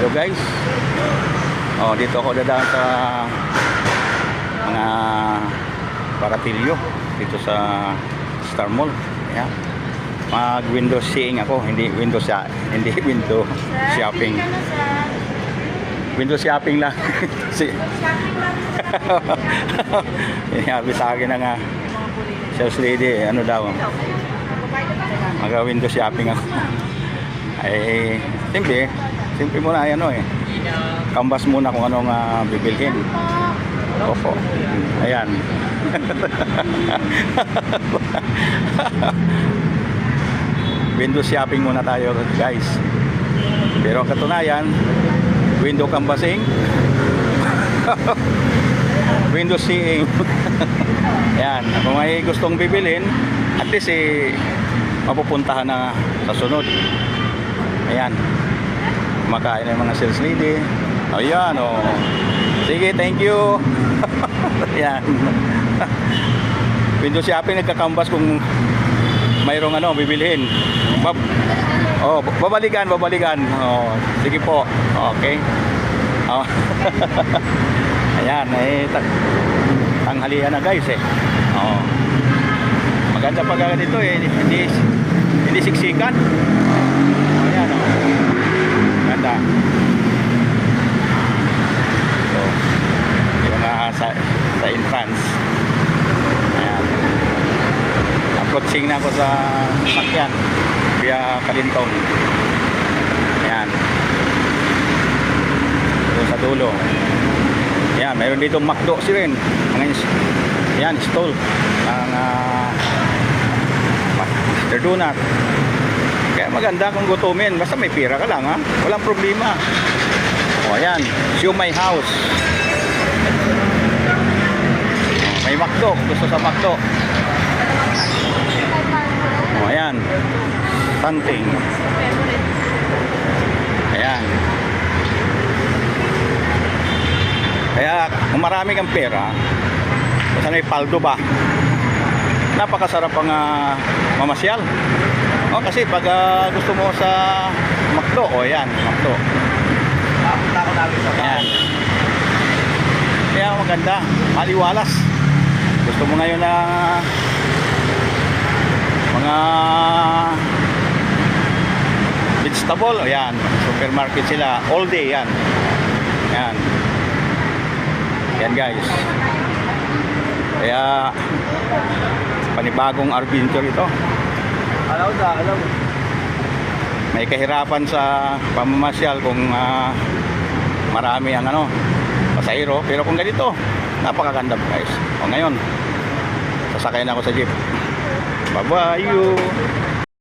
Hello guys. Oh, dito ako dadaan sa mga paratilyo dito sa Star Mall. Ayan. Mag window seeing ako, hindi window shopping. Window shopping lang. Sabi sa akin na nga sales lady, ano daw, mag window shopping ako. Ay, simple muna ano canvas muna kung anong bibilhin. Opo. Ayan. Window shopping muna tayo guys. Pero ang katunayan, window canvassing, window seeing. Ayan, kung may gustong bibilhin, at least mapupuntahan na sa sunod. Ayan, kumakain ng mga sales lady. Ayan, oh. Sige, thank you. Ayan. Window shopping, nagka-canvas kung mayroong bibilhin. Babalikan. Oh, sige po. Okay. Oh. Ayan, tanghalian na guys Oh. Maganda pag dito hindi siksikan. Ayan, oh. Ganda. So, yung sa entrance. Ayan. Approaching na ako sa sakyan via Kalintong. Ayan. Doon sa dulo. Ayan, mayroon dito McDo rin. Ayan, stall ng Mr. Donut. Kaya maganda kung gutumin. Basta may pira ka lang, ha? Walang problema. O, ayan. Siomai House. May McDo. Gusto sa McDo. O, ayan. Something. Ayan. Kaya kung marami kang pera, basta may paldo ba, napakasarap ang mamasyal. O, kasi pag gusto mo sa McDo, o yan, McDo. Ayan. Kaya maganda, maliwalas. Gusto mo ngayon na mga vegetable, o yan, supermarket sila, all day yan. Yan. Yan guys. Kaya panibagong adventure ito. Alam. May kahirapan sa pamamasyal kung marami ang pasahero, pero kung ganito, napakaganda guys. O ngayon, sasakay na ako sa jeep. Bye-bye you.